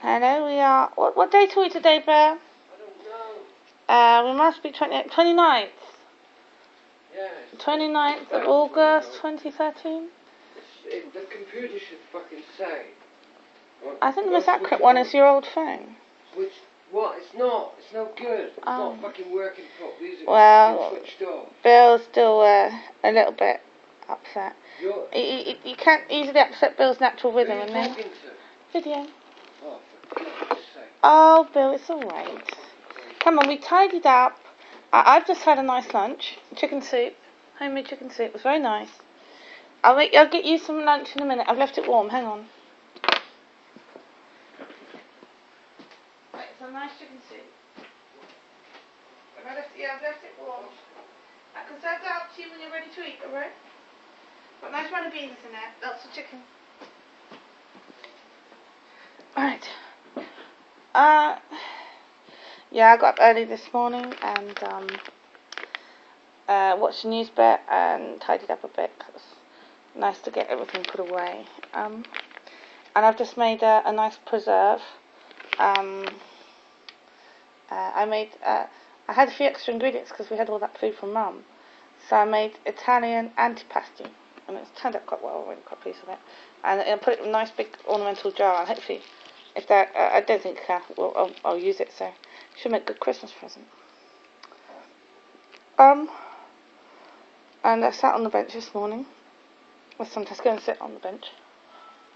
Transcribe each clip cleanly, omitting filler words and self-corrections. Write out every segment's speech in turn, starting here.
Hello, we are. What date are we today, Bear? I don't know. We must be 29th. Yes. 29th of August, 2013. The computer should fucking say. I think the most accurate one is your old phone. Which, what? It's not. It's no good. It's not fucking working properly, is it? Well, it's switched off. Bill's still a little bit upset. You can't easily upset Bill's natural rhythm, Who are you talking to? Video. Oh, for God's sake. Oh, Bill, it's alright. Come on, we tidied up. I've just had a nice lunch. Chicken soup. Homemade chicken soup. It was very nice. I'll get you some lunch in a minute. I've left it warm. Hang on. Right, it's a nice chicken soup. I've left it warm. I can serve that up to you when you're ready to eat, alright? Got a nice amount of beans in there. Lots of chicken. Alright. Yeah, I got up early this morning and watched the news bit and tidied up a bit. It was nice to get everything put away. And I've just made a nice preserve. I had a few extra ingredients because we had all that food from Mum. So I made Italian antipasti, and it's turned out quite well. I'm really quite pleased with it. And I put it in a nice big ornamental jar, and hopefully, if that, I don't think I'll use it, so it should make a good Christmas present. And I sat on the bench this morning. I sometimes go and sit on the bench.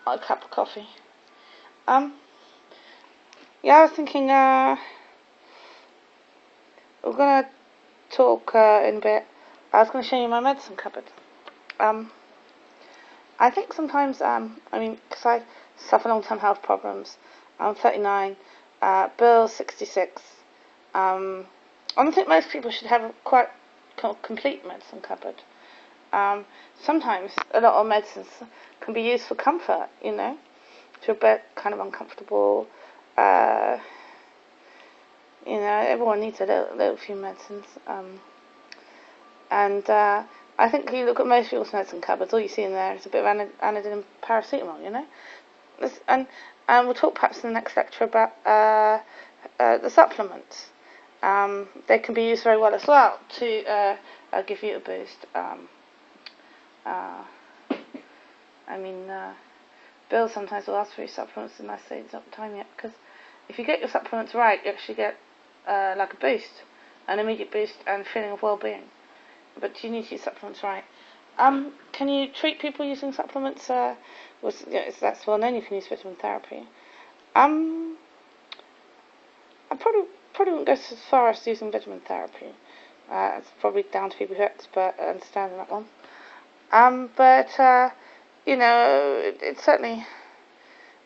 Got a cup of coffee. Yeah, I was thinking, we're gonna talk in a bit. I was gonna show you my medicine cupboard. I think sometimes, because I suffer long-term health problems. I'm 39. Bill's 66. I don't think most people should have a quite complete medicine cupboard. Sometimes a lot of medicines can be used for comfort, you know. If you're a bit kind of uncomfortable, you know, everyone needs a little few medicines. I think you look at most people's medicine cupboards, all you see in there is a bit of Anadin and paracetamol, you know. And we'll talk perhaps in the next lecture about the supplements. They can be used very well as well to give you a boost. Bill sometimes will ask for your supplements, and I say it's not time yet, because if you get your supplements right, you actually get like a boost, an immediate boost and feeling of well-being. But you need to use supplements right. Can you treat people using supplements? That's well known. You can use vitamin therapy. I probably wouldn't go so far as using vitamin therapy. It's probably down to people who are expert at understanding that one. You know, it's certainly.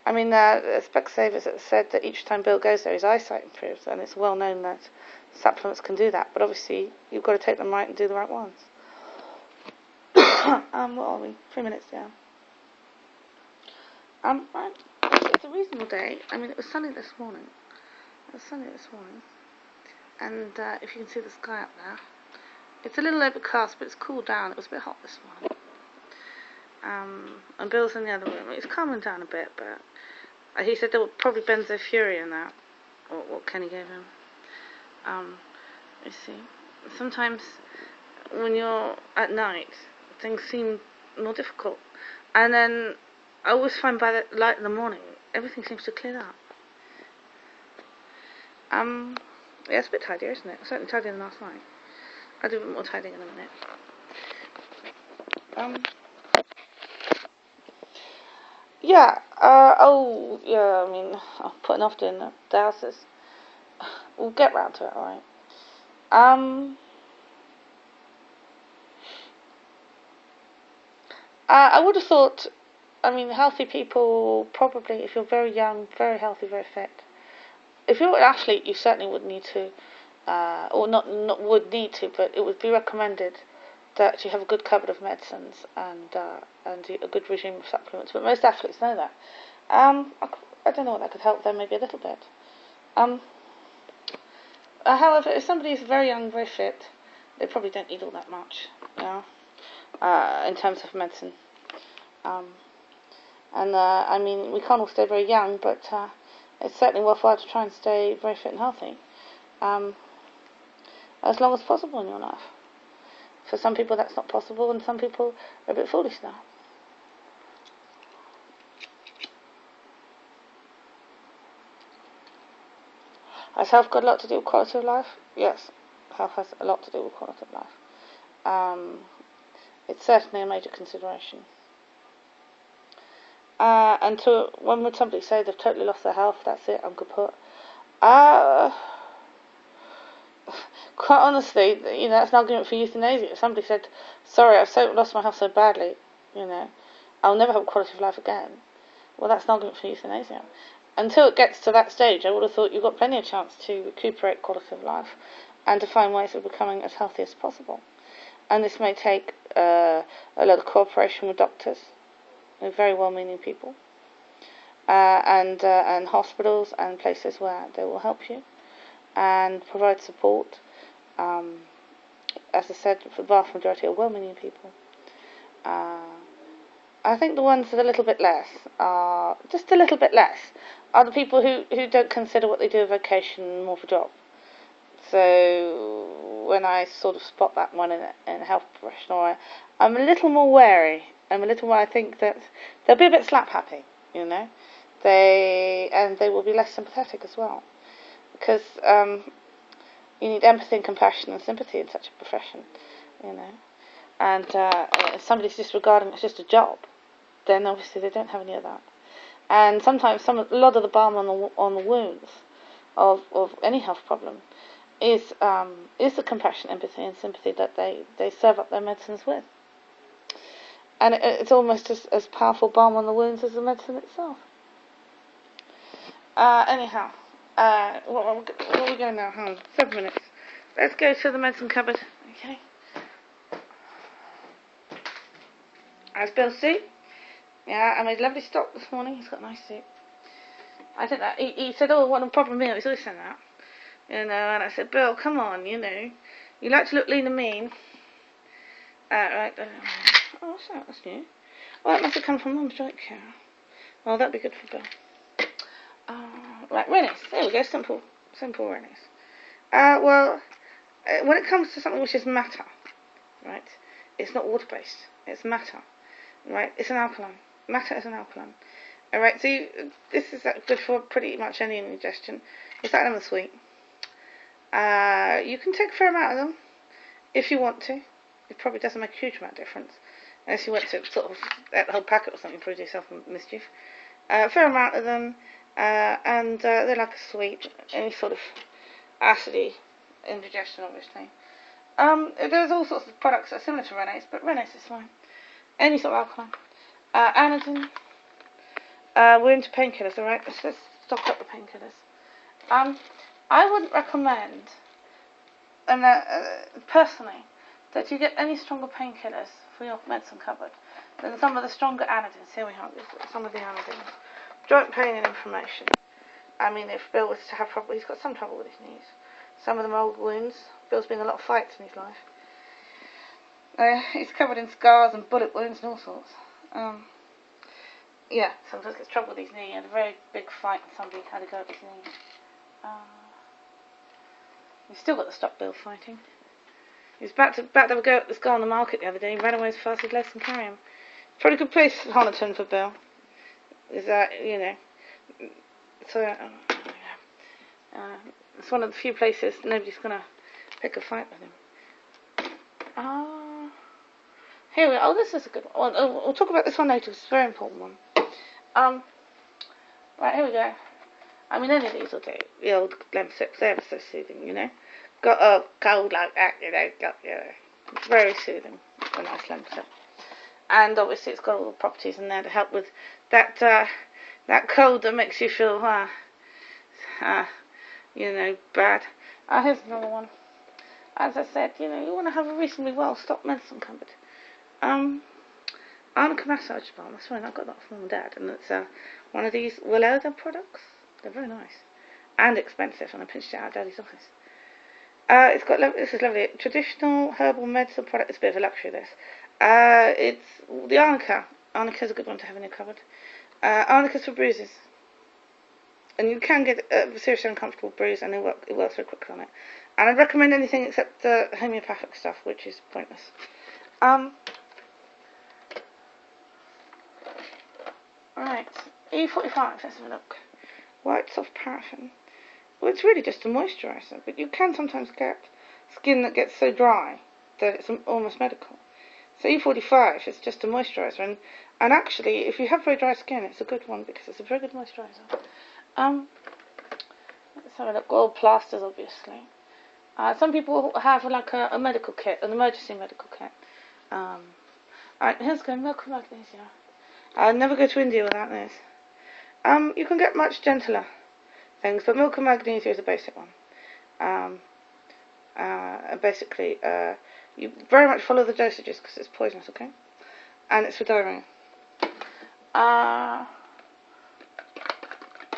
Specsavers said that each time Bill goes there, his eyesight improves, and it's well known that supplements can do that. But obviously, you've got to take them right and do the right ones. What are we? 3 minutes down. Right. It's a reasonable day. It was sunny this morning. And if you can see the sky up there, it's a little overcast, but it's cooled down. It was a bit hot this morning. And Bill's in the other room. It's calming down a bit, but he said there were probably benzofuria in that, or what Kenny gave him. You see, sometimes when you're at night, things seem more difficult, and then I always find by the light in the morning, everything seems to clear up. Yeah, it's a bit tidier, isn't it? Certainly tidier than last night. I'll do a bit more tidying in a minute. I'm putting off doing the houses. We'll get round to it, alright. I would have thought, healthy people, probably, if you're very young, very healthy, very fit. If you're an athlete, you certainly would need to, or not would need to, but it would be recommended that you have a good cupboard of medicines and a good regime of supplements. But most athletes know that. I don't know what that could help them, maybe a little bit. However, if somebody is very young, very fit, they probably don't need all that much, you know, in terms of medicine. We can't all stay very young, but it's certainly worthwhile to try and stay very fit and healthy, as long as possible in your life. For some people that's not possible, and some people are a bit foolish now. Has health got a lot to do with quality of life? Yes, health has a lot to do with quality of life. It's certainly a major consideration. And when would somebody say they've totally lost their health, that's it, I'm kaput? Quite honestly, that's an argument for euthanasia. If somebody said, sorry, I've lost my health so badly, I'll never have quality of life again. Well, that's an argument for euthanasia. Until it gets to that stage, I would have thought you've got plenty of chance to recuperate quality of life and to find ways of becoming as healthy as possible. And this may take a lot of cooperation with doctors, with very well-meaning people, and hospitals and places where they will help you and provide support. As I said, the vast majority are well-meaning people. I think the ones that are a little bit less are just a little bit less are the people who don't consider what they do a vocation more of a job. So when I sort of spot that one in a health professional, I'm a little more wary. I think that they'll be a bit slap happy, They will be less sympathetic as well, because you need empathy and compassion and sympathy in such a profession, And if somebody's disregarding it's just a job, then obviously they don't have any of that. And sometimes a lot of the balm on the wounds of any health problem is the compassion, empathy, and sympathy that they serve up their medicines with. And it's almost as powerful balm on the wounds as the medicine itself. Anyhow, what are we going now? Hang on, 7 minutes. Let's go to the medicine cupboard. Okay. As Bill's soup. Yeah, I made lovely stock this morning. He's got a nice soup. I think that he said, "Oh, what a proper meal." He's always saying that, And I said, "Bill, come on, you like to look lean and mean." Right. Oh, what's that? That's new. Well, it must have come from Mum's joint care. Well, that'd be good for Bill. Right, Rennies. There we go. Simple Rennies. When it comes to something which is matter, right? It's not water-based. It's matter, right? It's an alkaline. Matter is an alkaline. Alright, so this is good for pretty much any indigestion. It's like lemon sweet. You can take a fair amount of them if you want to. It probably doesn't make a huge amount of difference. Unless you want to sort of that whole packet or something, probably do yourself mischief. A fair amount of them, and they're like a sweet, any sort of acidy indigestion, obviously. There's all sorts of products that are similar to Rennies, but Rennies is fine. Any sort of alkaline. Anodine. We're into painkillers, alright? Let's stock up the painkillers. I wouldn't recommend, personally, that you get any stronger painkillers for your medicine cupboard than some of the stronger anodines. Here we have some of the anodines. Joint pain and inflammation. I mean, if Bill was to have trouble, he's got some trouble with his knees. Some of them are old wounds. Bill's been in a lot of fights in his life. He's covered in scars and bullet wounds and all sorts. Sometimes gets trouble with his knee. He had a very big fight and somebody had to go at his knee. He's still got to stop Bill fighting. He was about to have a go at this guy on the market the other day. He ran away as fast as his legs can carry him. Probably a good place, Honiton, for Bill. Is that, So, it's one of the few places nobody's going to pick a fight with him. Here we are. Oh, this is a good one. We'll talk about this one later. It's a very important one. Right, here we go. I mean, any of these will do. The old lemon sips, they're ever so soothing, Got a cold like that, It's very soothing, a nice lemon sip. And obviously it's got all the properties in there to help with that cold that makes you feel, bad. Here's another one. As I said, you want to have a reasonably well-stocked medicine cupboard. Arnica massage balm. That's right, I got that from Mum and Dad, and it's one of these Willelda products. They're very nice and expensive, and I pinched it out of Daddy's office. This is lovely. Traditional herbal medicine product. It's a bit of a luxury, this. It's the Arnica. Arnica's a good one to have in your cupboard. Arnica's for bruises. and you can get a seriously uncomfortable bruise, and it works very quickly on it. And I'd recommend anything except the homeopathic stuff, which is pointless. Right, E45, let's have a look. White soft paraffin. Well, it's really just a moisturiser, but you can sometimes get skin that gets so dry that it's almost medical. So E45 is just a moisturiser, and actually, if you have very dry skin, it's a good one because it's a very good moisturiser. Let's have a look. All plasters, obviously. Some people have like a medical kit, an emergency medical kit. Alright, here's going milk and magnesia. I'll never go to India without this. You can get much gentler things, but milk and magnesia is a basic one. Basically, you very much follow the dosages because it's poisonous, okay? And it's for diarrhea.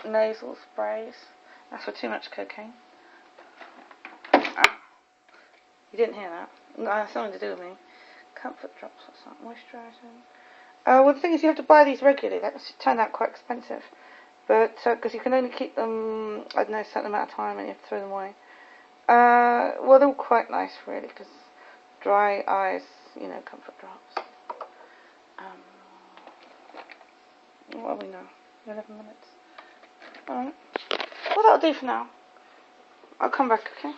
Nasal sprays. That's for too much cocaine. You didn't hear that. No, it has something to do with me. Comfort drops or something. Moisturising. Well, the thing is, you have to buy these regularly. That's turned out quite expensive. But, because you can only keep them, I don't know, a certain amount of time and you have to throw them away. Well, they're all quite nice, really, because dry eyes, you know, comfort drops. What are we now? 11 minutes. Alright. Well, that'll do for now. I'll come back, okay?